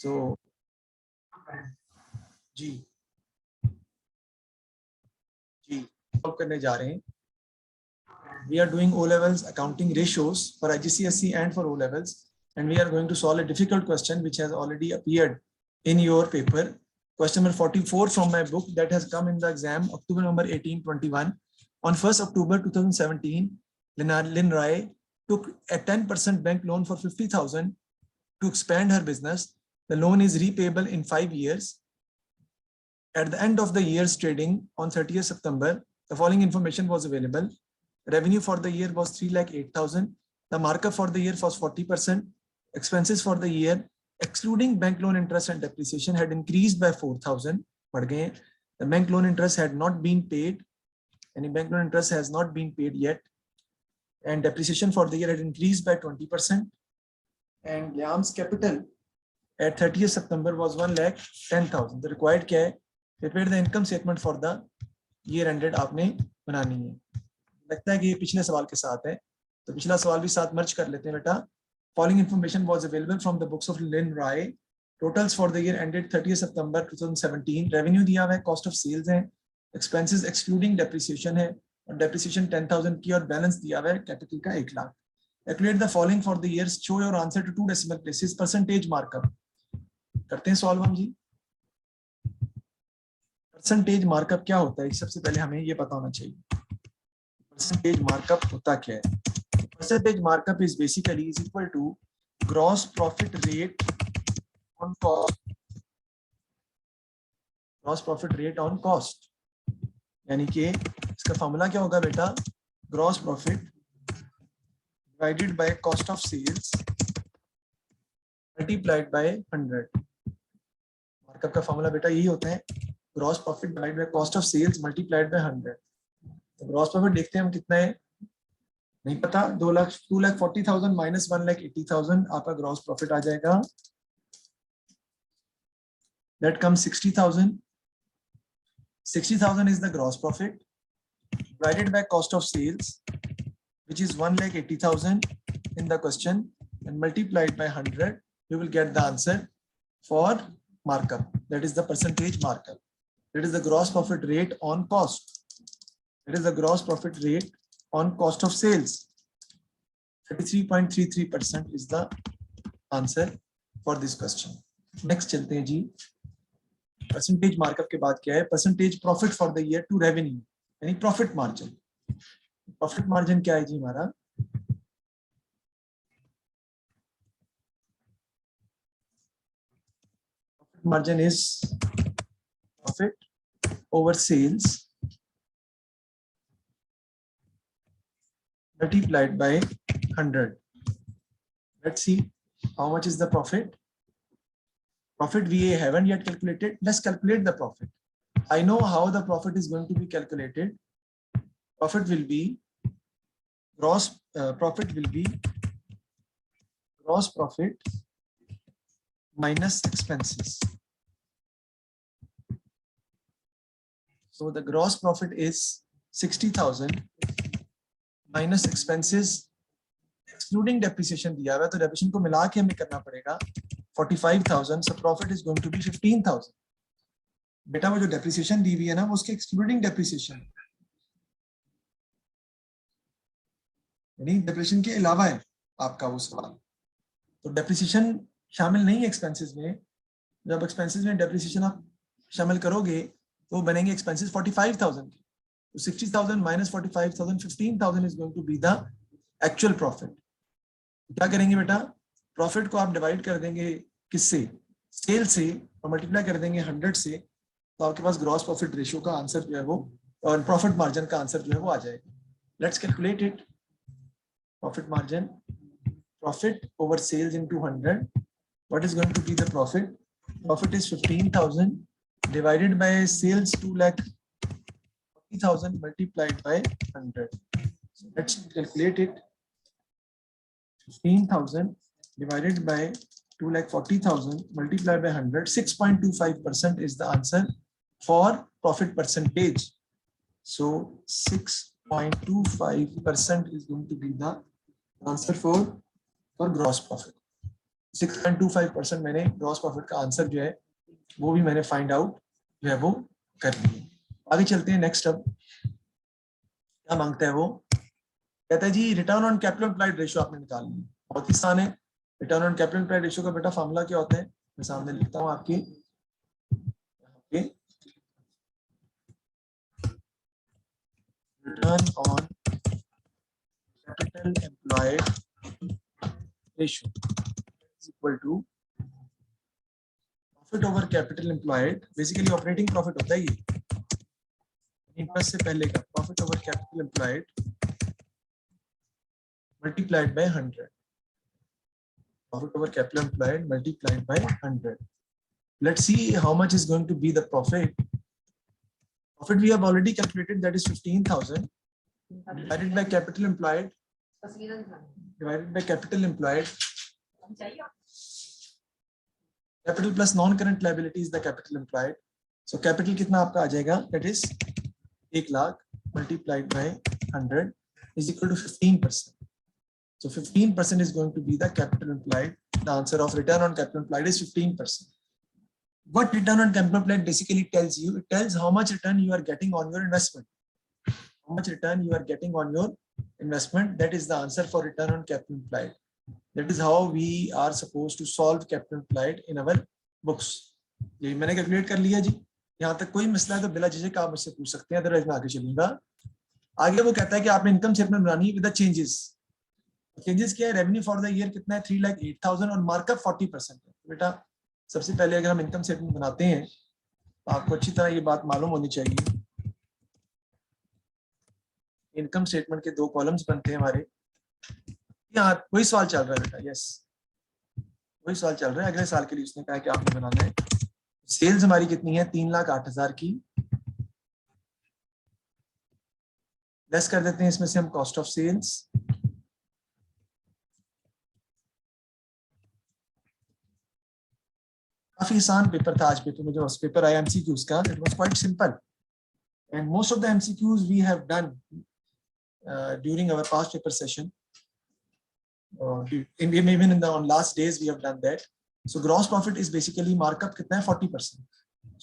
So जी solve करने जा रहे हैं. We are doing O levels accounting ratios for IGCSE and for O levels, and we are going to solve a difficult question which has already appeared in your paper. Question number 44 from my book that has come in the exam October number 1821. On 1st October 2017, Lynn Rai took a 10% bank loan for 50,000 to expand her business. The loan is repayable in 5 years. At the end of the year's trading on 30th September, the following information was available. Revenue for the year was 3,08,000. The markup for the year was 40%. Expenses for the year, excluding bank loan interest and depreciation, had increased by 4,000. But again, the bank loan interest had not been paid. Any bank loan interest has not been paid yet. And depreciation for the year had increased by 20%. And Liam's capital at 30th September was 1,10,000. The required क्या है? Prepare the income statement for the year ended आपने बनानी है. लगता है कि ये पिछले सवाल के साथ है, तो पिछला सवाल भी साथ मर्ज कर लेते हैं बेटा. Following information was available from the books of Lynn Rai. Totals for the year ended 30th September 2017. Revenue दिया हुआ है, cost of sales है, expenses excluding depreciation है, और depreciation 10,000 की, और balance दिया हुआ है capital का 1 lakh. Calculate the following for the years. Show your answer to 2 decimal places. Percentage markup. करते हैं सॉल्व हम जी. परसेंटेज मार्कअप क्या होता है, सबसे पहले हमें ये पता होना चाहिए. परसेंटेज मार्कअप होता क्या है? Percentage markup is basically is equal to gross profit rate on cost. Gross profit rate on cost, यानी कि इसका फॉर्मूला क्या होगा बेटा? Gross profit divided by cost of sales multiplied by 100. Markup का फॉर्मूला बेटा यही होता है, gross profit divided by cost of sales multiplied by 100. तो ग्रॉस प्रॉफिट देखते हैं हम कितना है, नहीं पता. 2,40,000 माइनस 1,80,000 आपका ग्रॉस प्रॉफिट आ जाएगा. That comes 60,000. 60,000 is the gross profit divided by cost of sales which is 1,80,000 in the question, and multiplied by 100, you will get the answer for markup. That is the percentage markup. That is the gross profit rate on cost. That is the gross profit rate on cost of sales. 33.33% is the answer for this question. Next चलते हैं जी. Percentage markup के बाद क्या है? Percentage profit for the year to revenue, यानी profit margin. Profit margin क्या है जी हमारा? Profit margin is profit over sales multiplied by 100. Let's see how much is the profit. Profit we haven't yet calculated. Let's calculate the profit. I know how the profit is going to be calculated. Profit will be gross profit minus expenses. So the gross profit is 60,000 minus expenses excluding depreciation दिया हुआ है, तो depreciation को मिला के हमें करना पड़ेगा 45,000. So profit is going to be 15,000. बेटा वो जो depreciation दी हुई है ना, वो उसके excluding depreciation, यानी डेप्रिसिएशन के अलावा है आपका वो सवाल. तो डेप्रिसिएशन शामिल नहीं है एक्सपेंसेस में. जब एक्सपेंसेस में डेप्रिसिएशन आप शामिल करोगे तो बनेंगे एक्सपेंसेस 45,000 के. तो 60,000 minus 45,000, 15,000 is going to be the actual profit. क्या करेंगे बेटा? प्रॉफिट को आप डिवाइड कर देंगे किससे? सेल से, और मल्टीप्लाई कर देंगे 100 से, तो आपके पास ग्रॉस प्रॉफिट रेशियो का आंसर जो है वो, और प्रॉफिट मार्जिन का आंसर जो है वो आ जाएगा. Let's calculate it. Profit margin, profit over sales into 100. What is going to be the profit? Profit is 15,000 divided by sales 2,40,000 multiplied by 100. So let's calculate it. 15,000 divided by 2,40,000 multiplied by 100. 6.25% is the answer for profit percentage. So 6.25% is going to be the answer for gross profit. 6.25% मैंने gross profit का answer जो है वो भी मैंने find out जो है वो कर लिया। आगे चलते हैं नेक्स्ट। अब क्या मांगता है वो, कहता है जी return on capital employed ratio आपने निकालनी है। बहुत ही आसान है। Return on capital employed ratio का बेटा फॉर्मूला क्या होता है, मैं सामने लिखता हूँ आपके। Return on capital employed ratio is equal to profit over capital employed. Basically operating profit होता है ये, इंटरेस्ट से पहले का profit over capital employed multiplied by 100। Profit over capital employed multiplied by 100. Let's see how much is going to be the profit. Profit we have already calculated, that is 15,000 divided by capital employed. Divided by capital employed. Capital plus non-current liability is the capital employed. So capital कितना आपका आ जाएगा? That is 1 lakh multiplied by 100 is equal to 15%. So 15% is going to be the capital employed. The answer of return on capital employed is 15%. What return on capital employed basically tells you, it tells how much return you are getting on your investment. How much return you are getting on your investment. That is the answer for return on capital employed. That is how we are supposed to solve capital employed in our books. ये मैंने calculate कर लिया जी। यहाँ तक कोई मसला है तो बिला झिझक आप मुझसे पूछ सकते हैं, अदरवाइज मैं आगे चलूंगा। आगे वो कहता है कि आपने इनकम स्टेटमेंट बनानी है विद द चेंजेस। चेंजेस क्या है, रेवेन्यू फॉर द ईयर कितना है 3,08,000 और मार्कअप 40% है। बेटा सबसे पहले अगर हम इनकम स्टेटमेंट बनाते हैं तो आपको अच्छी तरह ये बात मालूम होनी चाहिए। इनकम स्टेटमेंट के 2 कॉलम्स बनते हैं हमारे। यहाँ कोई सवाल चल रहा है बेटा? यस, कोई सवाल चल रहा है। अगले साल के लिए उसने कहा कि आपने बनाना है। सेल्स हमारी कितनी है 3,08,000 की, लेस कर देते हैं इसमें से हम कॉस्ट ऑफ सेल्स। काफी आसान पेपर था आज पेपर में, जो पेपर आया एमसीक्यूज का, it was quite simple and most of the MCQs we have done during our past paper session, even in the on last days we have done that. So gross profit is basically markup कितना है 40%.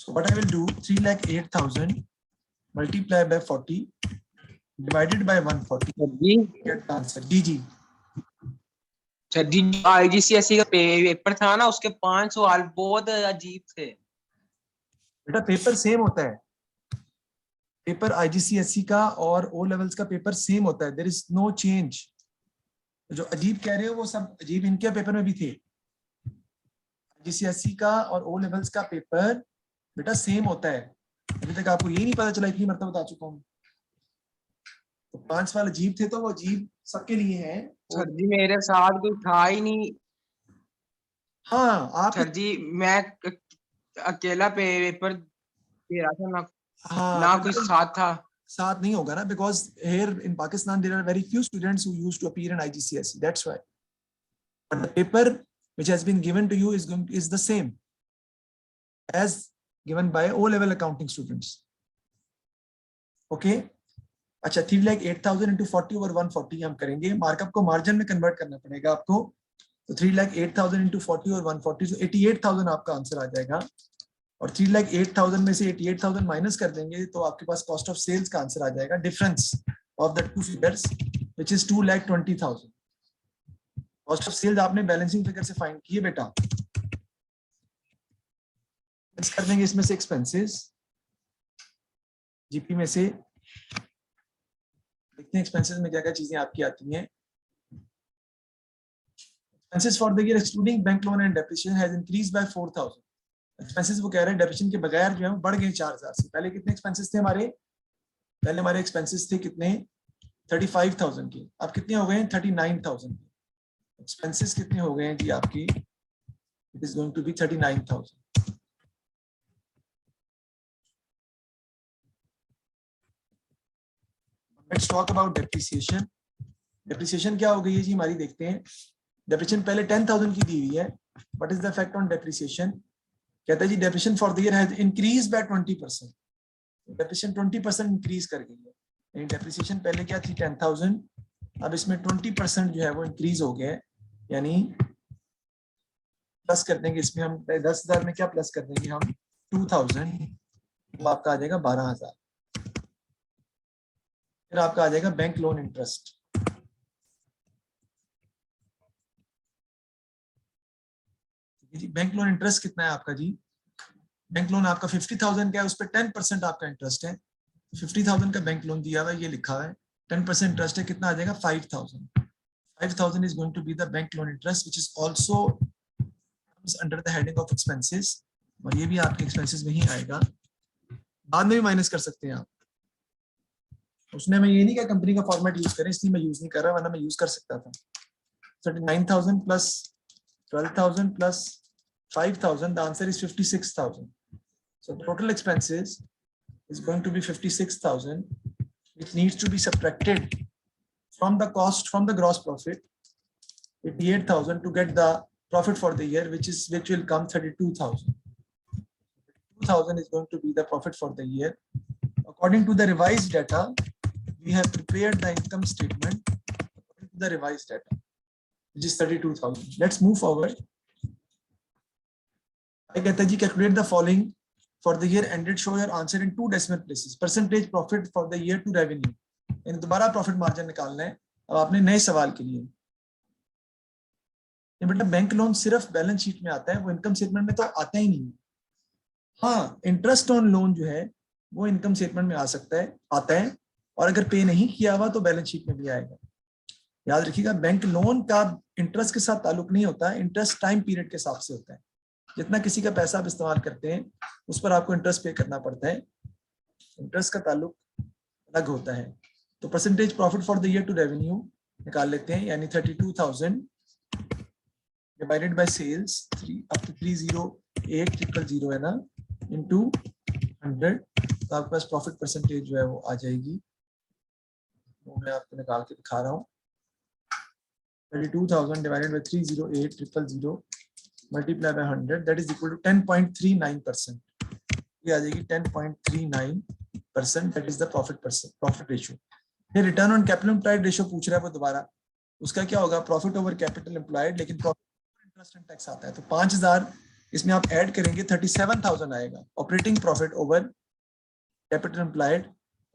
So what I will do, 3,08,000 multiply by 40 divided by 140 get the answer. जी IGCSE का paper था ना, उसके 5 सवाल बहुत अजीब थे बेटा। पेपर सेम होता है, पेपर IGCSE का और O लेवल्स का पेपर सेम होता है, देयर इज नो चेंज। जो अजीब कह रहे हो वो सब अजीब इनके पेपर में भी थे। IGCSE का और O लेवल्स का पेपर बेटा सेम होता है। अभी तक आपको यही नहीं पता चला, इतनी मरतबा बता चुका हूँ। तो 5 सवाल अजीब थे तो वो अजीब सबके लिए हैं। सर जी मेरे साथ कोई था ही नहीं। हाँ आप सर जी मैं अकेला पेपर दे रहा था ना, हाँ ना कोई साथ था। साथ नहीं होगा ना, because here in Pakistan there are very few students who used to appear in IGCSE, that's why. But the paper which has been given to you is the same as given by O level accounting students. Okay. अच्छा 3,08,000 into 40 over 140 हम करेंगे। Markup को margin में convert करना पड़ेगा आपको। तो 3,08,000 into 40 और 140 so 88,000 आपका आंसर आ जाएगा। और 3,08,000 में से 88,000 माइनस कर देंगे तो आपके पास कॉस्ट ऑफ सेल्स का आंसर आ जाएगा। Difference of the two figures which is 2,20,000। Cost of sales आपने बैलेंसिंग फिगर से फाइंड किए बेटा। कर देंगे इसमें से एक्सपेंसेस, जीपी में से देखते हैं एक्सपेंसेस में क्या क्या चीजें आपकी आती हैं। Expenses for the year excluding bank loan and depreciation has increased bye 4,000। Expenses वो कह रहे हैं डेप्रिसिएशन के बगैर जो है बढ़ गए 4,000 से। पहले कितने एक्सपेंसेस थे हमारे? पहले हमारे एक्सपेंसेस थे कितने 35,000 के, अब कितने हो गए 39,000 के। एक्सपेंसेस कितने हो गए हैं जी आपकी? It is going to be 39,000। Let's talk about depreciation. Depreciation क्या हो गई है जी हमारी, देखते हैं। डेप्रिसिएशन पहले 10,000 की दी हुई है। What is the effect on depreciation? कहता है जी depreciation for the year has increased by 20%। Depreciation 20% increase कर गई है। यानी डेप्रिसिएशन पहले क्या थी 10,000, अब इसमें 20% जो है वो इंक्रीज हो गया है। यानी प्लस कर देंगे इसमें, हम 10,000 में क्या प्लस कर देंगे हम 2,000, तो आपका आ जाएगा 12,000। फिर आपका आ जाएगा बैंक लोन इंटरेस्ट। जी बैंक लोन इंटरेस्ट कितना है आपका जी? बैंक लोन आपका 50,000 का है, उस पर 10% आपका इंटरेस्ट है। 50,000 का बैंक लोन दिया हुआ है, ये लिखा हुआ है, 10% इंटरेस्ट है, कितना आ जाएगा 5,000। 5,000 is going to be the bank loan interest, which is also comes under the heading of expenses, और ये भी आपके expenses में ही आएगा। बाद में भी माइनस कर सकते हैं आप, उसने मैं ये नहीं कहा कंपनी का फॉर्मेट यूज करें, इसलिए मैं यूज नहीं कर रहा, वरना मैं यूज कर सकता था। 39,000 plus 12,000 plus 5,000, the answer is 56,000. So the total expenses is going to be 56,000, which needs to be subtracted from the cost, from the gross profit, 88,000, to get the profit for the year, which will come 32,000. 2,000 is going to be the profit for the year. According to the revised data, we have prepared the income statement according to the revised data, which is 32,000. Let's move forward. I get the calculate the following for the year ended. Show your answer in 2 decimal places. Percentage profit for the year to revenue. इन दोबारा profit margin निकालना है अब आपने नए सवाल के लिए। बेटा बैंक लोन सिर्फ बैलेंस शीट में आता है, वो इनकम स्टेटमेंट में तो आता ही नहीं। हाँ, इंटरेस्ट ऑन लोन जो है वो इनकम स्टेटमेंट में आ सकता है, आता है, और अगर पे नहीं किया हुआ तो बैलेंस शीट में भी आएगा। याद रखिएगा, बैंक लोन का इंटरेस्ट के साथ ताल्लुक नहीं होता है, इंटरेस्ट टाइम पीरियड के हिसाब से होता है। जितना किसी का पैसा आप इस्तेमाल करते हैं उस पर आपको इंटरेस्ट पे करना पड़ता है, इंटरेस्ट का ताल्लुक अलग होता है। तो percentage profit for the year to revenue निकाल लेते हैं, यानी 32,000 डिवाइडेड बाय सेल्स 308,000 है ना, इनटू 100, तो आपके पास प्रॉफिट परसेंटेज जो है वो आ जाएगी, वो मैं आपको निकाल के दिखा रहा हूँ। 32,000 divided by 308,000 multiply by 100, that is equal to 10.39%। ये आ जाएगी 10.39%, that is the profit ratio. फिर return on capital employed ratio पूछ रहा है वो दोबारा, उसका क्या होगा? प्रॉफिट ओवर कैपिटल एम्प्लॉयड, लेकिन प्रॉफिट इंटरेस्ट एंड टैक्स आता है, तो 5,000 इसमें आप ऐड करेंगे, 37,000 आएगा operating profit over capital employed.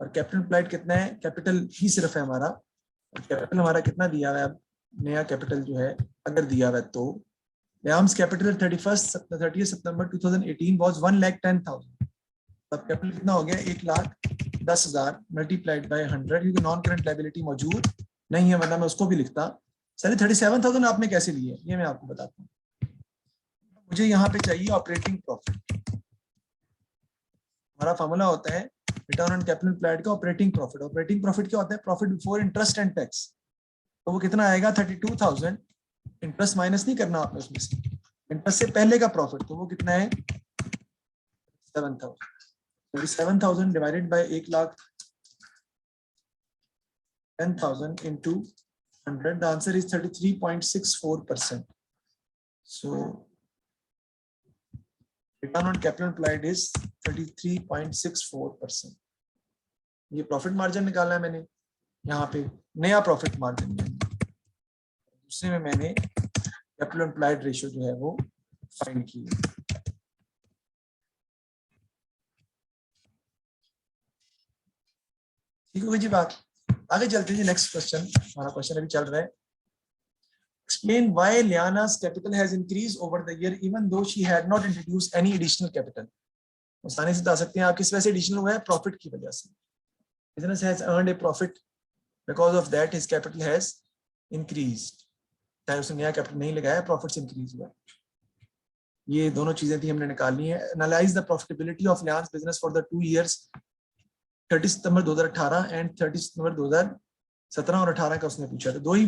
और कैपिटल एम्प्लॉयड कितना है? कैपिटल ही सिर्फ है हमारा, और कैपिटल हमारा कितना दिया हुआ है? नया कैपिटल जो है अगर दिया हुआ है तो Yam's capital 30th September 2018 was 1,10,000। तब कैपिटल कितना हो गया? 1,10,000 मल्टीप्लाइड बाय 100, क्योंकि नॉन करंट लायबिलिटी मौजूद नहीं है, वरना मैं उसको भी लिखता। सर 37,000 आपने कैसे लिए, ये मैं आपको बताता हूँ। मुझे यहाँ पे चाहिए ऑपरेटिंग प्रॉफिट। हमारा फॉर्मूला होता है रिटर्न ऑन कैपिटल एम्प्लॉयड का ऑपरेटिंग प्रॉफिट। ऑपरेटिंग प्रॉफिट क्या होता है? Profit before interest and tax. तो वो कितना आएगा? 32,000। इंटरेस्ट माइनस नहीं करना आपने उसमें से, इंटरेस्ट से पहले का प्रॉफिट, तो वो कितना है? 7,000। 37,000 divided by 1,10,000 into 100, the answer is 33.64%. So return on capital employed is 33.64%. ये प्रॉफिट मार्जिन निकाला है मैंने यहाँ पे, नया प्रॉफिट मार्जिन। दूसरे में मैंने कैपिटल एम्प्लॉयड रेशियो जो है वो फाइंड की। ठीक है जी बात। आगे चलते हैं जी, नेक्स्ट क्वेश्चन। हमारा क्वेश्चन अभी चल रहा है। Explain why Liana's capital has increased over the year even though she had not introduced any additional capital. आसानी से बता सकते हैं आप किस वजह से एडिशनल हुआ है? प्रॉफिट की वजह से। Business has earned a profit, because of that his capital has increased. चाहे उसने नया कैपिटल नहीं लगाया, प्रॉफिट से इंक्रीज हुआ। ये दोनों चीजें थी हमने निकालनी है। एनालाइज द प्रॉफिटेबिलिटी ऑफ लियान्स business for the 2 years 30 September 2018 and 30 September 2017 और 18 का उसने पूछा था। दो ही,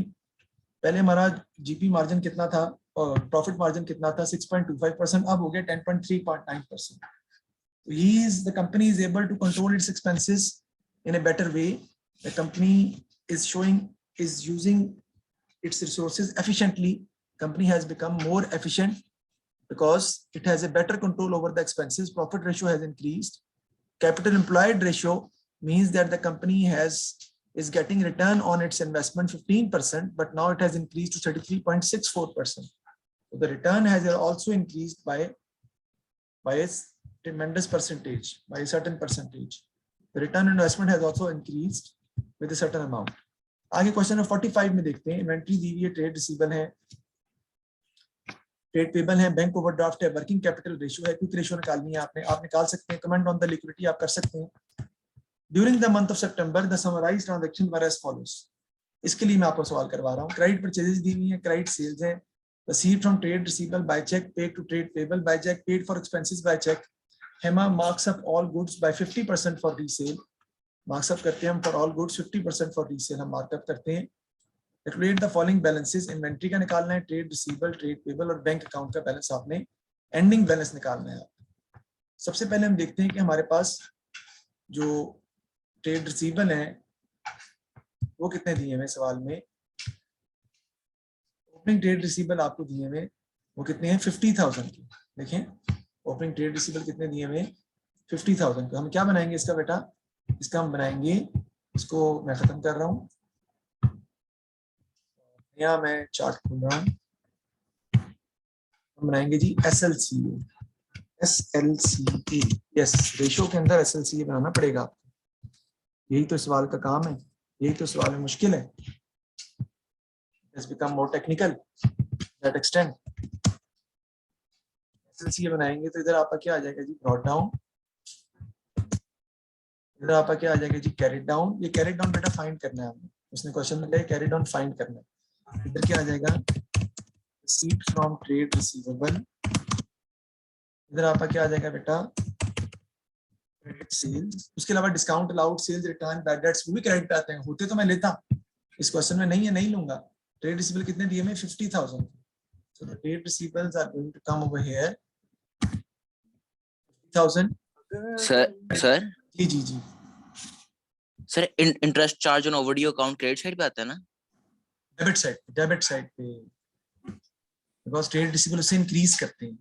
पहले हमारा जीपी मार्जिन कितना था और प्रॉफिट मार्जिन कितना था? 6.25%, अब हो गया 10.39%। The company is able to control its expenses in a better way. The company is using its resources efficiently. Company has become more efficient because it has a better control over the expenses. Profit ratio has increased. Capital employed ratio means that the company is getting return on its investment 15%, but now it has increased to 33.64%. So the return has also increased by a tremendous percentage, by a certain percentage. The return on investment has also increased with a certain amount. आगे question number 45 में देखते हैं, inventory दी हुई है, trade receivable है, trade payable है, bank overdraft है, working capital ratio है, क्विक रेशियो निकालनी है आपने, आप निकाल सकते हैं, कमेंट ऑन द लिक्विडिटी आप कर सकते हैं। During the month of September the summarised transaction were as follows. इसके लिए मैं आपको सवाल करवा रहा हूँ, क्रेडिट परचेजेस दी हुई है, क्रेडिट सेल्स है, received from trade receivable by check, paid to trade payable by check, paid for expenses by check. Hema marks up all goods by 50% for resale. Marks up करते हैं हम for all goods 50% for resale हम markup करते हैं। Calculate the following balances. Inventory का निकालना है, trade receivable, trade payable और बैंक अकाउंट का बैलेंस आपने एंडिंग बैलेंस निकालना है। सबसे पहले हम देखते हैं कि हमारे पास जो ट्रेड रिसीवेबल है वो कितने दिए हुए सवाल में। ओपनिंग ट्रेड रिसीवेबल आपको दिए हुए वो कितने हैं, 50,000 के। देखें ओपनिंग ट्रेड रिसीवेबल कितने दिए हुए, 50,000 का। हम क्या बनाएंगे इसका बेटा, इसका हम बनाएंगे, इसको मैं खत्म कर रहा हूँ, यहाँ मैं चार्ट खोल रहा हूँ, हम बनाएंगे जी SLCA, SLCA, यस, रेशियो के अंदर SLCA बनाना पड़ेगा आपको, यही तो सवाल का काम है, यही तो सवाल में मुश्किल है। Has become more technical that extent. SLCA बनाएंगे तो इधर आपका क्या आ जाएगा जी, ब्रॉट डाउन, इधर आपका क्या आ जाएगा जी, कैरिड डाउन। ये कैरिड डाउन बेटा फाइंड करना है हमें, उसने क्वेश्चन में कहा कैरिड डाउन फाइंड करना है। इधर क्या आ जाएगा, रिसीट फ्रॉम ट्रेड रिसीवेबल, इधर आपका क्या आ जाएगा बेटा, क्रेडिट सेल्स। उसके अलावा discount allowed, sales return, bad debts वो भी क्रेडिट पे आते हैं, होते तो मैं लेता, इस क्वेश्चन में नहीं है, नहीं लूंगा। ट्रेड रिसीवेबल कितने दिए में, 50,000। So the trade receivables are going to come over here, 50,000. Sir जी जी जी, sir interest charge on overdue account credit side पे आता है ना, डेबिट साइड पे, बिकॉज ट्रेड रिसीवेबल उससे इंक्रीज करते हैं,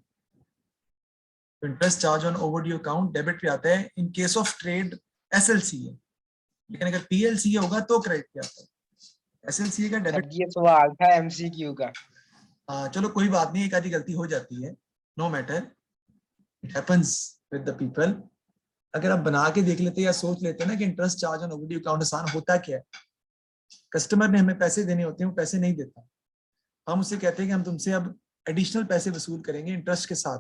तो interest charge on overdue account debit पे आता है in case of trade SLCA, लेकिन अगर PLCA होगा तो क्रेडिट पे आता है। SLCA का डेबिट, ये सवाल था MCQ का। चलो कोई बात नहीं, एक आधी गलती हो जाती है, no matter, it happens with the people. अगर आप बना के देख लेते या सोच लेते ना कि interest charge on overdue account आसान होता क्या है, कस्टमर ने हमें पैसे देने होते हैं, वो पैसे नहीं देता, हम उससे कहते हैं कि हम तुमसे अब एडिशनल पैसे वसूल करेंगे इंटरेस्ट के साथ।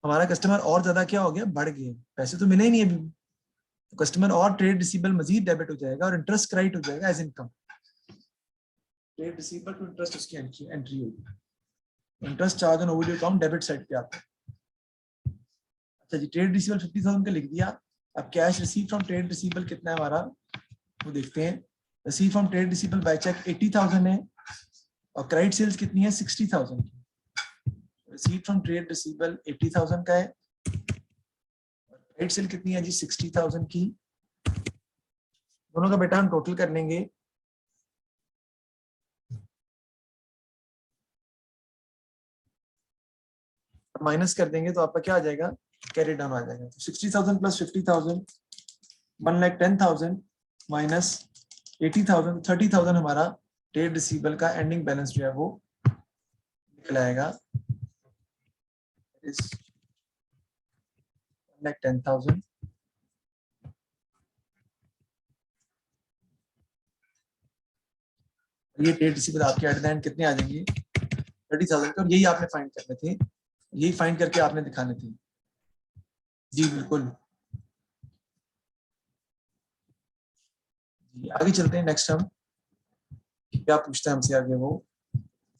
हमारा कस्टमर और ज्यादा क्या हो गया, बढ़ गए, पैसे तो मिले ही नहीं अभी, तो कस्टमर और ट्रेड रिसीवेबल मजीद डेबिट हो जाएगा और इंटरेस्ट क्रेडिट हो जाएगा as income. Trade receivable to interest उसकी एंट्री होगी, interest charge on overdue account debit side पे आता है। अच्छा जी, ट्रेड रिसीवेबल 50,000 का लिख दिया। अब cash receive from trade receivable कितना है हमारा, वो देखते हैं। Receive from trade receivable by cheque 80,000 है और क्रेडिट सेल्स कितनी है, 60,000 की। रिसीव फ्रॉम ट्रेड रिसीवेबल 80,000 का है और क्रेडिट सेल कितनी है जी, 60,000 की। दोनों का बेटा हम टोटल कर लेंगे, माइनस कर देंगे तो आपका क्या आ जाएगा, कैरी डाउन आ जाएगा। तो 60,000 प्लस 50,000 1,10,000 माइनस 80,000 30,000 हमारा ट्रेड रिसीवेबल का एंडिंग बैलेंस जो है वो निकल आएगा, 1,10,000। ये ट्रेड रिसीवेबल आपके एट द एंड कितने आ जाएंगे, 30,000 के, और यही आपने फाइंड करने थे, यही फाइंड करके आपने दिखाने थे। जी बिल्कुल, आगे चलते हैं। नेक्स्ट हम क्या पूछते हैं हमसे आगे, वो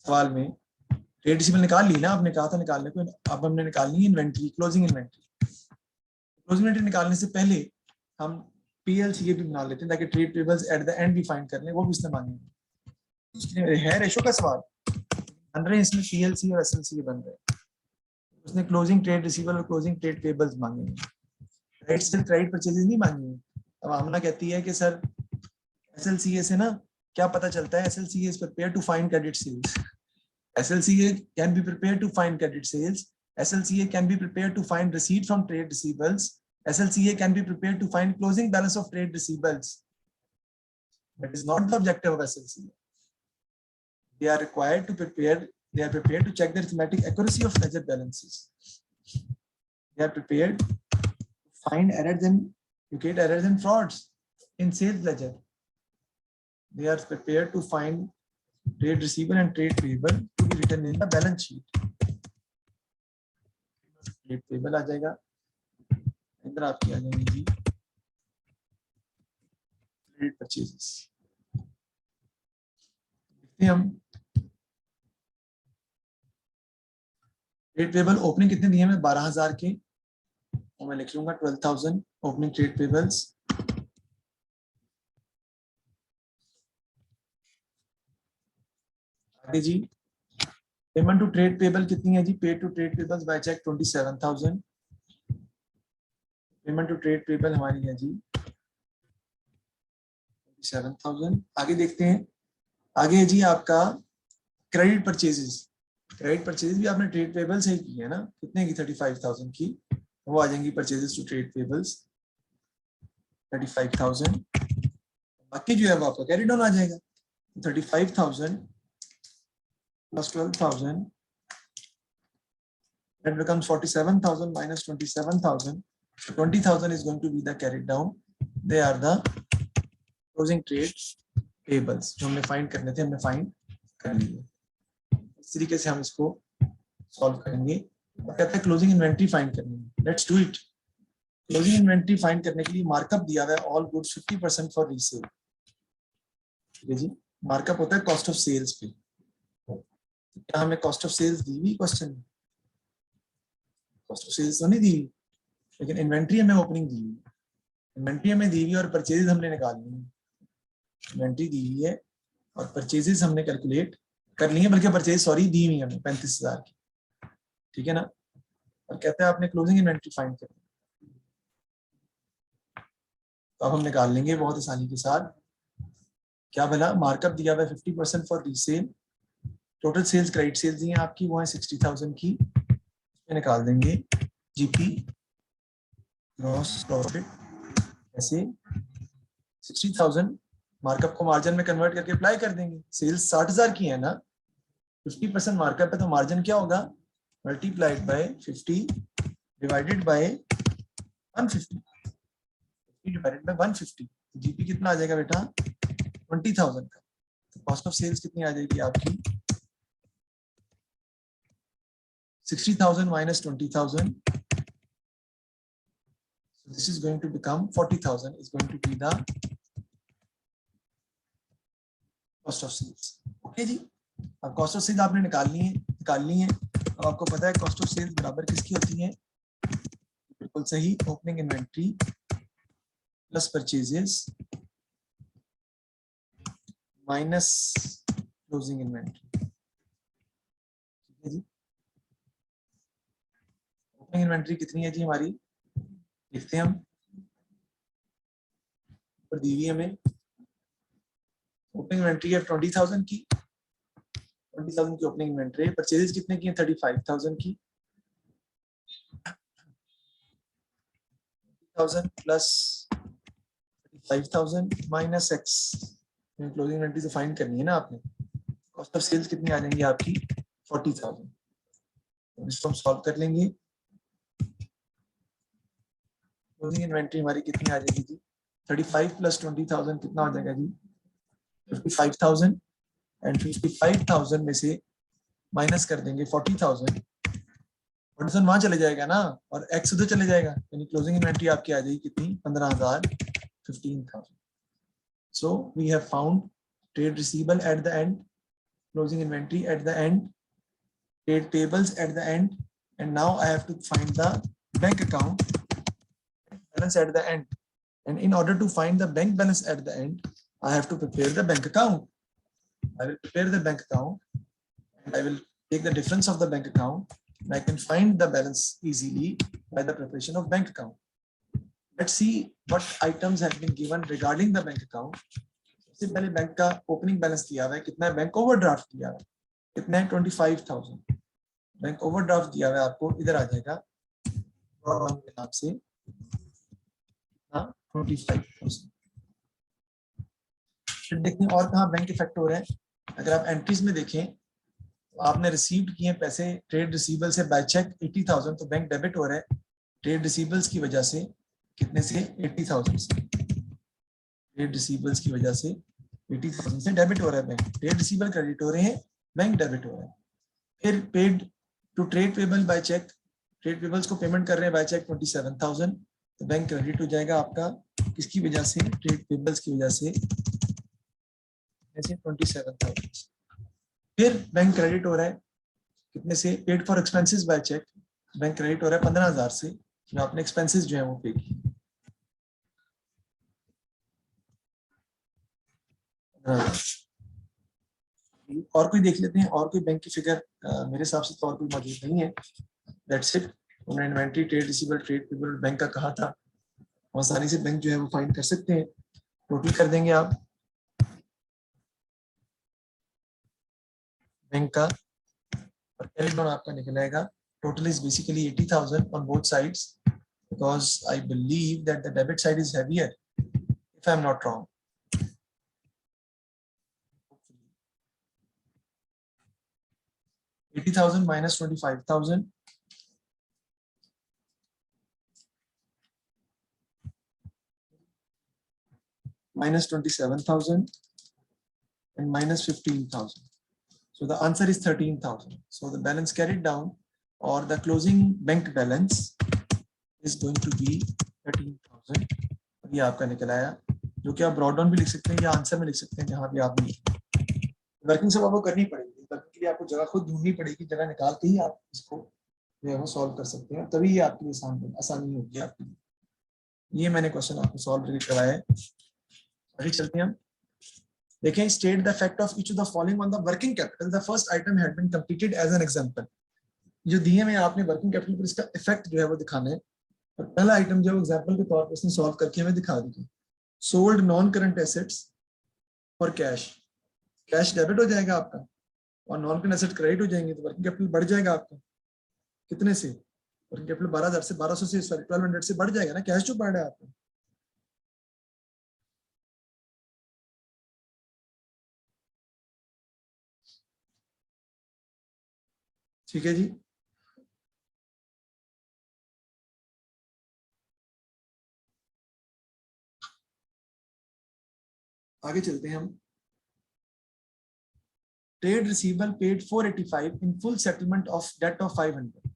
सवाल में ट्रेड रिसीवेबल निकाल ली ना, आपने कहा था निकालने को, अब हमने निकालनी है inventory, closing inventory. Closing inventory निकालने से पहले हम PLCA भी बना लेते हैं ताकि trade payables at the end भी फाइंड कर लें, वो भी इसमें मांगेंगे। उसके है रेशो का सवाल बन रहे हैं इसमें, PLCA और SLCA बन रहे हैं, उसने क्लोजिंग ट्रेड रिसीवेबल और क्लोजिंग ट्रेड पेबल्स मांगेंगे, क्रेडिट सेल क्रेडिट परचेजेस नहीं मांगेंगे। अब आमना कहती है कि सर SLCA से ना क्या पता चलता है, SLCA is prepared to find credit sales, SLCA can be prepared to find credit sales, SLCA can be prepared to find receipt from trade receivables, SLCA can be prepared to find closing balance of trade receivables. That is not the objective of SLCA. They are required to prepare They are prepared to check the arithmetic accuracy of ledger balances. They are prepared to find errors and locate errors and frauds in sales ledger. They are prepared to find trade receivable and trade payable to be written in the balance sheet. Trade payable आ जाएगा, इधर आपकी आ जाएंगी जी credit purchases. देखते हैं हम trade payable opening कितने दिए हैं? 12,000 के, और मैं लिख लूंगा 12,000 ओपनिंग ट्रेड पेबल्स. आगे जी पेमेंट टू ट्रेड पेबल कितनी है जी? Pay to trade payables by cheque 27,000. Payment to trade payable हमारी है जी 27,000. आगे देखते हैं, आगे है जी आपका क्रेडिट परचेजेस. क्रेडिट परचेजेस भी आपने ट्रेड पेबल से ही की है ना, कितने की? 35,000 की. वो आ जाएंगी परचेजेस टू ट्रेड पेबल्स 35,000. बाकी जो है वो आपका कैरी डाउन आ जाएगा. 35,000 plus 12,000 that becomes 47,000 minus 27,000. 20,000 is going to be the carried down. They are the closing trade payables जो हमने फाइंड करने थे, हमने फाइंड कर लिए. इस तरीके से हम इसको सॉल्व करेंगे. कहते हैं क्लोजिंग इन्वेंट्री फाइंड करनी है. Let's do it. Closing inventory find करने के लिए मार्कअप दिया हुआ है ऑल गुड्स 50% फॉर रीसेल. ठीक है जी, मार्कअप होता है कॉस्ट ऑफ सेल्स पे. क्या हमें कॉस्ट ऑफ सेल्स दी हुई क्वेश्चन? कॉस्ट ऑफ सेल्स तो नहीं दी, लेकिन इन्वेंट्री हमें ओपनिंग दी हुई. इन्वेंट्री हमें दी हुई और परचेजेस हमने निकालनी है. इन्वेंट्री दी हुई है और परचेजेस हमने कैलकुलेट कर ली है, बल्कि परचेज सॉरी दी हुई हमें 35,000 की. ठीक है ना. और कहते हैं आपने क्लोजिंग इन्वेंट्री फाइंड करनी. तो अब हम निकाल लेंगे बहुत आसानी के साथ. क्या भला मार्कअप दिया हुआ है 50% for resale. Total sales credit sales दी हैं आपकी, वो है 60,000 की. निकाल देंगे जीपी ग्रॉस प्रॉफिट. ऐसे 60,000 मार्कअप को मार्जिन में कन्वर्ट करके अप्लाई कर देंगे. सेल्स 60,000 की है ना, 50% मार्कअप है, तो मार्जिन क्या होगा? Multiplied by 50 divided by 150. 50 divided by 150. GP कितना आ जाएगा बेटा? 20,000 का. तो कॉस्ट ऑफ सेल्स कितनी आ जाएगी आपकी? 60,000 minus 20,000. So this is going to become 40,000 is going to be the cost of sales. Okay जी. अब cost of sales आपने निकालनी है. अब आपको पता है cost of sales बराबर किसकी होती है? बिल्कुल सही, opening inventory plus purchases minus closing inventory. ठीक है जी. ओपनिंग इन्वेंट्री कितनी है जी हमारी? देखते हैं हम. ऊपर दी हुई हमें ओपनिंग इन्वेंट्री है 20,000 की. 20,000 की ओपनिंग इन्वेंट्री. परचेजेस कितने की है? 35,000 की. 20,000 plus 35,000 minus x. Closing inventory से फाइंड करनी है ना आपने. कॉस्ट ऑफ सेल्स कितनी आ जाएंगी आपकी? 40,000. इसको हम सॉल्व कर लेंगे. क्लोजिंग इन्वेंट्री हमारी कितनी आ जाएगी जी? 35 प्लस 20,000 कितना हो जाएगा जी? 55,000. एंड 55,000 में से माइनस कर देंगे 40,000. 40,000 वहां चले जाएगा ना, और एक्स उधर चले जाएगा, यानी क्लोजिंग इन्वेंट्री आपकी आ जाएगी कितनी? 15,000. 15,000. So we have found trade receivable at the end, closing inventory at the end, trade payables at the end, and now I have to find the bank account balance at the end. And in order to find the bank balance at the end, I have to prepare the bank account. I will prepare the bank account and I will take the difference of the bank account, and I can find the balance easily by the preparation of bank account. Let's see what items have been given regarding the bank account. सबसे पहले bank का opening balance दिया हुआ है. कितना है? Bank overdraft दिया हुआ है. कितना है? 25,000. बैंक ओवरड्राफ्ट दिया हुआ है आपको, इधर आ जाएगा के नाम से 25,000. फिर देखते हैं और कहाँ बैंक इफेक्ट हो रहा है. अगर आप एंट्रीज में देखें आपने रिसीव्ड किए पैसे ट्रेड रिसीवेबल से बाय चेक 80,000, तो बैंक डेबिट हो रहा है ट्रेड रिसीवेबल्स की वजह से कितने से 80,000 से, ट्रेड रिसीवेबल्स की वजह से 80,000 से डेबिट हो रहा है बैंक, ट्रेड रिसीवेबल क्रेडिट हो रहे हैं, बैंक डेबिट हो रहा है। फिर paid to trade payable by cheque, trade payables को पेमेंट कर रहे हैं बाय चेक 27,000, तो बैंक क्रेडिट हो जाएगा आपका किसकी वजह से, ट्रेड पेबल्स की वजह से 27,000। फिर बैंक क्रेडिट हो रहा है कितने से, paid for expenses by cheque, bank credit हो रहा है 15,000 से, जो आपने एक्सपेंसेस जो है वो पे किए। और कोई देख लेते हैं, और कोई बैंक की फिगर मेरे हिसाब से तो और कोई मौजूद नहीं है। That's it. उन्होंने inventory, trade receivable, trade payable bank का कहा था, आसानी से बैंक जो है वो फाइंड कर सकते हैं। टोटल कर देंगे आप बैंक का, और कैरी डाउन आपका निकल आएगा। Total is basically 80,000 on both sides because I believe that the debit side is heavier if I'm not wrong. $80,000 minus 25,000 minus 27,000 and minus 15,000. So the answer is 13,000. So the balance carried down or the closing bank balance is going to be 13,000. ये आपका निकल आया, जो कि आप brought down भी लिख सकते हैं या आंसर में लिख सकते हैं, जहां भी आप वर्किंग सब आपको करनी पड़ेगी। वर्किंग के लिए आपको जगह खुद ढूंढनी पड़ेगी, जगह निकाल के ही आप इसको जो है वो सॉल्व कर सकते हैं, तभी ये आपके लिए आसानी होगी आपके लिए। ये मैंने क्वेश्चन आपको सॉल्व करवाया है। आगे चलते हैं हम। देखें, state the fact of each of the following on the working capital, the first item had been completed as an example. जो दिए में आपने वर्किंग कैपिटल पर इसका इफेक्ट जो है वो दिखाना है, और पहला आइटम जो एग्जांपल के तौर पर इसने सॉल्व करके हमें दिखा दीजिए। सोल्ड नॉन करंट एसेट्स और कैश, कैश डेबिट हो जाएगा आपका और नॉन करंट एसेट क्रेडिट हो जाएंगे, तो वर्किंग कैपिटल बढ़ जाएगा आपका कितने से, वर्किंग कैपिटल 12,000 से 1200 से सॉरी 1200 से बढ़ जाएगा ना, कैश जो बढ़ रहा है आपका। ठीक है जी, आगे चलते हैं हम। Trade receivable paid 485 in full settlement of debt of 500।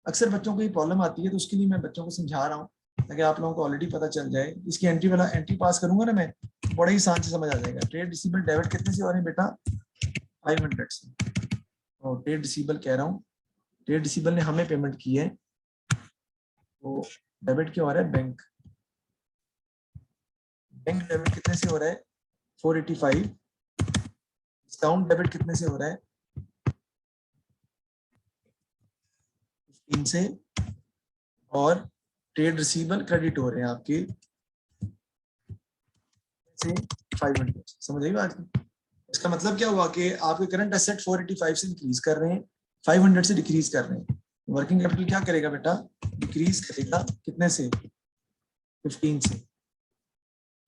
अक्सर बच्चों को ये प्रॉब्लम आती है, तो उसके लिए मैं बच्चों को समझा रहा हूँ ताकि आप लोगों को ऑलरेडी पता चल जाए। इसकी एंट्री पास करूंगा ना मैं, बड़े ही आसान से समझ आ जाएगा। ट्रेड रिसीवेबल डेबिट कितने से हो रहे हैं बेटा, 500 से। और ट्रेड रिसीवेबल कह रहा हूँ, ट्रेड रिसीवेबल ने हमें पेमेंट की है, तो डेबिट क्यों हो रहा है, बैंक डेबिट कितने से हो रहा है 485, डिस्काउंट डेबिट कितने से हो रहा है 15 से, और ट्रेड रिसीवेबल क्रेडिट हो रहे हैं आपके से 500। समझ आई बात? इसका मतलब क्या हुआ कि आपके करंट एसेट 485 से इंक्रीज कर रहे हैं, 500 से डिक्रीज कर रहे हैं। वर्किंग कैपिटल क्या करेगा बेटा, डिक्रीज करेगा कितने से, 15 से।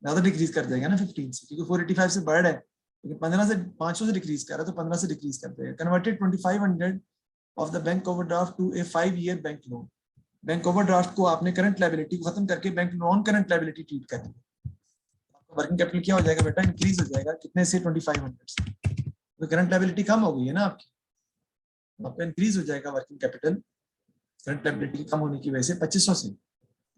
ज्यादा डिक्रीज कर देगा ना 15 से, क्योंकि 485 से बढ़ है, लेकिन 15 से 500 से डिक्रीज कर रहा है, तो 15 से डिक्रीज कर देगा। Converted 2500 of the bank overdraft to a 5-year bank loan. Bank overdraft को आपने करंट लायबिलिटी को खत्म करके bank non current liability treat कर दी। वर्किंग कैपिटल क्या हो जाएगा बेटा, इंक्रीज हो जाएगा कितने से, 2500 से। तो करंट लायबिलिटी कम हो गई है ना आपकी, आपका इंक्रीज हो जाएगा वर्किंग कैपिटल करंट लायबिलिटी कम होने की वजह से 2500 से।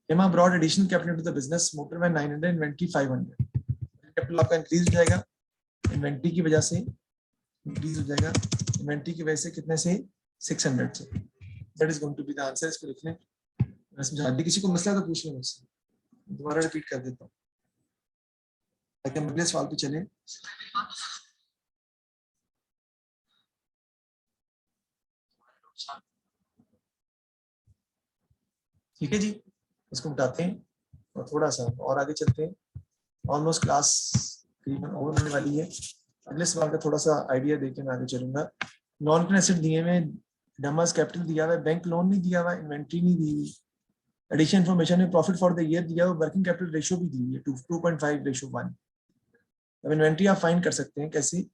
Emma brought additional capital to the business, motorman 900, inventory 500। Capital आपका इंक्रीज हो जाएगा इन्वेंट्री की वजह से, इंक्रीज हो जाएगा इन्वेंट्री की वजह से कितने से, 600 से। That is going to be the answer. इसको लिख लें, मैं समझा दी। किसी को मसला तो पूछ लें मुझसे, दोबारा रिपीट कर देता हूँ ताकि हम अगले सवाल पे चले। ठीक है जी, इसको उठाते हैं और थोड़ा सा और आगे चलते हैं। ऑलमोस्ट क्लास तकरीबन ओवर होने वाली है। अगले सवाल का थोड़ा सा आइडिया देके मैं आगे चलूंगा। नॉन करंट एसेट दिए हुए, डमर्स कैपिटल दिया हुआ है, बैंक लोन नहीं दिया हुआ, इन्वेंट्री नहीं दी हुई, एडिशन इन्फॉर्मेशन में प्रॉफिट फॉर द ईयर दिया हुआ, वर्किंग कैपिटल रेशियो भी दी हुई है 2.5:1। अब इन्वेंट्री आप फाइंड कर सकते हैं कैसे,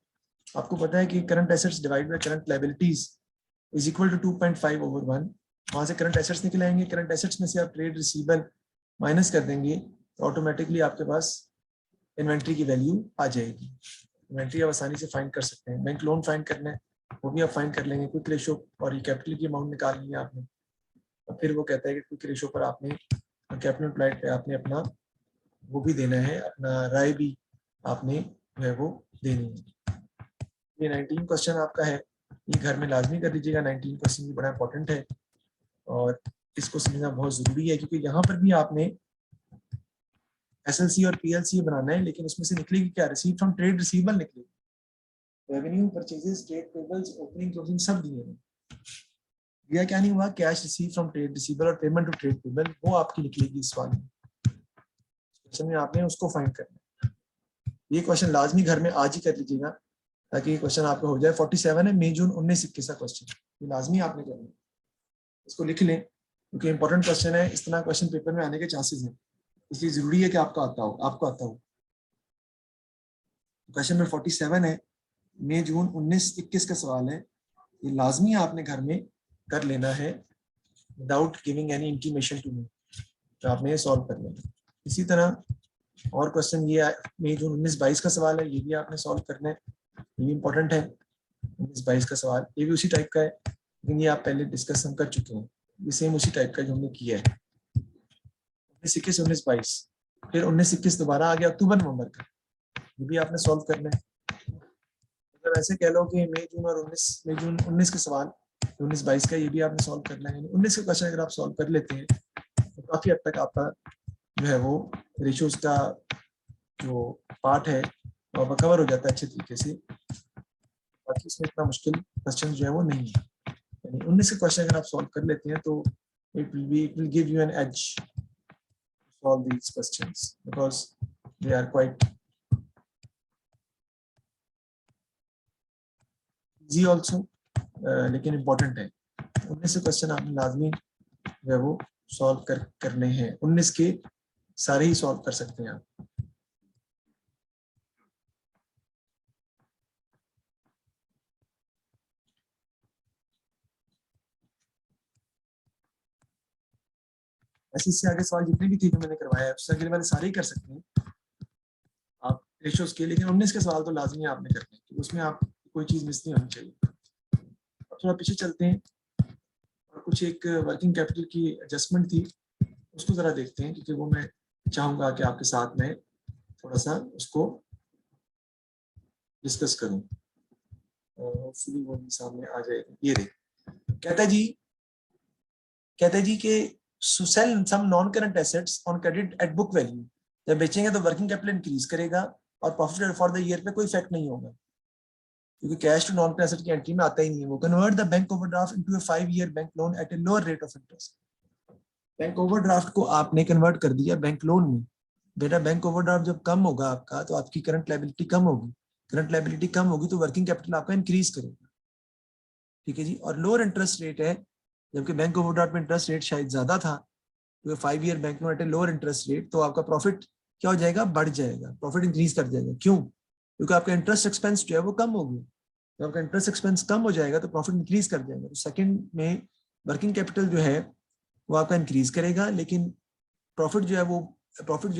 आपको पता है कि current assets divide by current liabilities is equal to 2.5/1। वहां से करंट एसेट्स निकल आएंगे, करंट एसेट्स में से आप ट्रेड रिसीवेबल माइनस कर देंगे तो ऑटोमेटिकली आपके पास इन्वेंट्री की वैल्यू आ जाएगी। इन्वेंट्री आप आसानी से फाइंड कर सकते हैं। बैंक लोन फाइंड करना है वो भी आप फाइंड कर लेंगे। क्विक रेशो और ये कैपिटल की अमाउंट निकाल ली है आपने, और फिर वो कहता है कि क्विक रेशो पर आपने कैपिटल एम्प्लॉयड पे आपने अपना वो भी देना है, अपना राय भी आपने जो है वो देनी है। ये 19 क्वेश्चन आपका है, ये घर में लाजमी कर लीजिएगा। 19 क्वेश्चन भी बड़ा इंपॉर्टेंट है और इसको समझना बहुत जरूरी है, क्योंकि यहाँ पर भी आपने एसएलसी और पीएलसी बनाना है, लेकिन उसमें से निकलेगी क्या? रिसीव फ्रॉम ट्रेड रिसीवेबल निकलेगी। Revenue, purchases, trade payables, opening closing सब दिए हैं। दिया क्या नहीं हुआ? Cash receive from trade receivable और पेमेंट टू ट्रेड पेबल, वो आपकी निकलेगी इस सवाल में। क्वेश्चन में आपने उसको फाइंड करना है। ये क्वेश्चन लाजमी घर में आज ही कर लीजिएगा ताकि ये क्वेश्चन आपका हो जाए। 47 है मई जून 19-21 का क्वेश्चन, ये लाजमी आपने करना है। इसको लिख लें क्योंकि इंपॉर्टेंट क्वेश्चन है, इस तरह क्वेश्चन पेपर में आने के चांसेस हैं, इसलिए जरूरी है कि आपको आता हो। क्वेश्चन नंबर 47 है, मई जून 19-21 का सवाल है। ये लाजमी आपने घर में कर लेना है without giving any intimation to me, तो आपने ये सॉल्व कर लेना। इसी तरह और क्वेश्चन ये मई जून 19-22 का सवाल है, ये भी आपने सॉल्व करना है, ये भी इंपॉर्टेंट है। 19-22 का सवाल ये भी उसी टाइप का है, लेकिन ये आप पहले डिस्कस हम कर चुके हैं। ये सेम उसी टाइप का जो हमने किया है। 19-21, 19-22, फिर 19-21 दोबारा आ गया अक्टूबर नवंबर का, ये भी आपने सॉल्व करना है। मतलब ऐसे कह लो कि मई जून 19 के सवाल 19-22 का ये भी आपने सॉल्व करना है। 19 का क्वेश्चन अगर आप सॉल्व कर लेते हैं तो काफी हद तक आपका जो है वो रेशियोज का जो पार्ट है वो कवर हो जाता है अच्छे तरीके से। बाकी इसमें इतना मुश्किल क्वेश्चन जो है वो नहीं है। यानी 19 के क्वेश्चन अगर आप सॉल्व कर लेते हैं तो it will give you an edge to solve these questions because they are quite easy also, लेकिन इम्पोर्टेंट है। 19 से क्वेश्चन आपने लाजमी जो है वो सॉल्व करने हैं। 19 के सारे ही सॉल्व कर सकते हैं आप। ऐसे इससे आगे सवाल जितने भी थे जो मैंने करवाया है उससे आगे वाले सारे ही कर सकते हैं आप रेशियोज के, लेकिन 19 के सवाल तो लाजमी आपने करने हैं, तो उसमें आप कोई चीज मिस नहीं होनी चाहिए। अब थोड़ा पीछे चलते हैं और कुछ एक वर्किंग कैपिटल की एडजस्टमेंट थी, उसको जरा देखते हैं, क्योंकि वो मैं चाहूंगा कि आपके साथ में थोड़ा सा उसको डिस्कस करूं। होपफुली वो भी सामने आ जाएगा। ये देख कहता है जी कि sell some non current assets on credit at book value, जब बेचेंगे तो वर्किंग कैपिटल इंक्रीज करेगा और प्रॉफिट फॉर द ईयर पे कोई इफेक्ट नहीं होगा, क्योंकि cash to non current asset की एंट्री में आता ही नहीं है वो। Convert the bank overdraft into a 5-year bank loan at a lower rate of interest. Bank overdraft को आपने कन्वर्ट कर दिया बैंक लोन में। बेटा बैंक ओवरड्राफ्ट जब कम होगा आपका तो आपकी करंट लायबिलिटी कम होगी, करंट लायबिलिटी कम होगी तो वर्किंग कैपिटल आपका इंक्रीज करेगा। ठीक है जी। और लोअर इंटरेस्ट रेट है, जबकि बैंक ओवरड्राफ्ट में इंटरेस्ट रेट शायद ज्यादा था, तो 5-year bank loan at a lower interest rate, तो आपका प्रॉफिट क्या हो जाएगा? बढ़ जाएगा, प्रॉफिट इंक्रीज कर जाएगा। क्यों? क्योंकि आपका इंटरेस्ट एक्सपेंस जो है वो कम हो गया। जब आपका इंटरेस्ट एक्सपेंस कम हो जाएगा तो प्रॉफिट इंक्रीज कर जाएगा। तो सेकंड में वर्किंग कैपिटल जो है वो आपका इंक्रीज करेगा, लेकिन प्रॉफिट जो है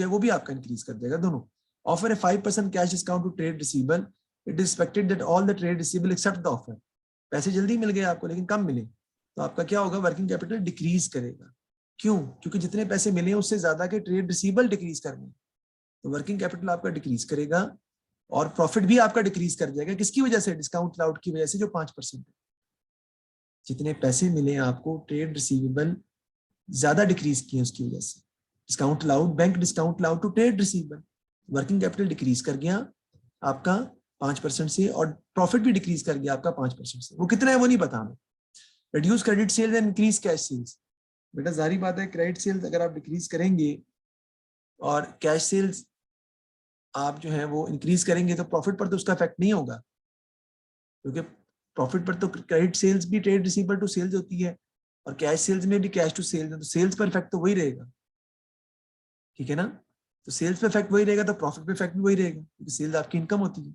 वो भी आपका इंक्रीज कर देगा दोनों। Offer a 5% cash discount to trade receivable, it is expected that all the trade receivable accept the offer. पैसे जल्दी मिल गए आपको लेकिन कम मिले, तो आपका क्या होगा? वर्किंग कैपिटल डिक्रीज करेगा। क्यों? क्योंकि जितने पैसे मिले उससे ज्यादा के ट्रेड रिसीवेबल डिक्रीज करने, तो वर्किंग कैपिटल आपका डिक्रीज करेगा और प्रॉफिट भी आपका डिक्रीज कर जाएगा। किसकी वजह से? डिस्काउंट अलाउड की वजह से, जो 5% है। जितने पैसे मिले आपको ट्रेड रिसीवेबल ज्यादा डिक्रीज किए उसकी वजह से। Discount allowed, bank discount allowed to trade receivable, working capital decrease कर गया आपका 5% से और प्रॉफिट भी डिक्रीज कर गया आपका 5% से। वो कितना है वो नहीं पता हमें। Reduce credit sales and increase cash sales. बेटा जाहिर बात है क्रेडिट सेल्स अगर आप डिक्रीज करेंगे और कैश सेल्स आप जो है वो इंक्रीज करेंगे तो प्रॉफिट पर तो उसका इफेक्ट नहीं होगा, क्योंकि प्रॉफिट पर तो क्रेडिट सेल्स भी ट्रेड रिसीवेबल टू सेल्स होती है और कैश सेल्स में भी कैश टू सेल्स है, तो सेल्स पर इफेक्ट तो वही रहेगा। ठीक है ना? तो सेल्स पे इफेक्ट वही रहेगा तो प्रॉफिट पे इफेक्ट भी वही रहेगा, क्योंकि सेल्स आपकी इनकम होती है।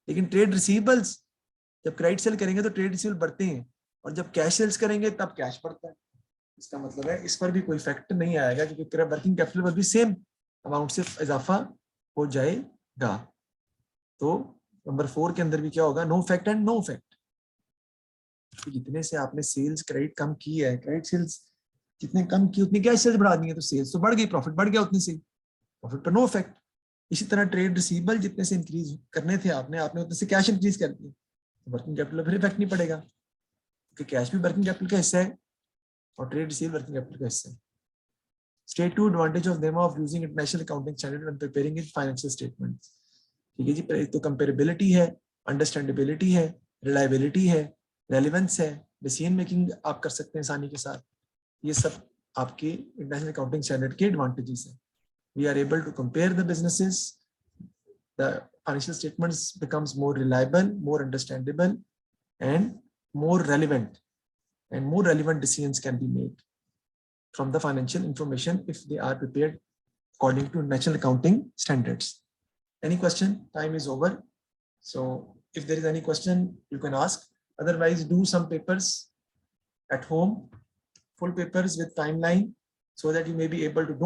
लेकिन ट्रेड रिसीवेबल्स जब क्रेडिट सेल करेंगे तो ट्रेड रिसीवेबल बढ़ते हैं, और जब कैश सेल्स करेंगे तब कैश बढ़ता है। इसका मतलब है इस पर भी कोई इफेक्ट नहीं आएगा, क्योंकि वर्किंग कैपिटल पर भी सेम अमाउंट से इजाफा हो जाएगा। तो नंबर 4 के अंदर भी क्या होगा, no effect and no effect. जितने से आपने सेल्स क्रेडिट कम की है, क्रेडिट सेल्स जितने कम की उतनी कैश सेल्स बढ़ा दी है, तो सेल्स तो बढ़ गई, प्रॉफिट बढ़ गया उतने से, प्रॉफिट पर नो इफेक्ट। इसी तरह ट्रेड रिसीवेबल जितने से इंक्रीज करने थे आपने उतने से कैश इंक्रीज कर दिए, तो वर्किंग कैपिटल पर इफेक्ट नहीं पड़ेगा, क्योंकि कैश भी वर्किंग कैपिटल का हिस्सा है और ट्रेड रिसीवेबल वर्किंग कैपिटल का हिस्सा है। State 2 advantage of them of using international accounting standard when preparing its financial statements। ठीक है जी, एक तो कंपेरेबिलिटी है, अंडरस्टैंडेबिलिटी है, रिलायबिलिटी है, रेलेवेंस है, डिसीजन मेकिंग आप कर सकते हैं आसानी के साथ। ये सब आपके इंटरनेशनल अकाउंटिंग स्टैंडर्ड के एडवांटेजेस हैं। We are able to compare the businesses, the financial statements becomes more reliable, more understandable and more relevant, and more relevant decisions can be made from the financial information if they are prepared according to national accounting standards. Any question? Time is over. So if there is any question, you can ask. Otherwise, do some papers at home, full papers with timeline, so that you may be able to know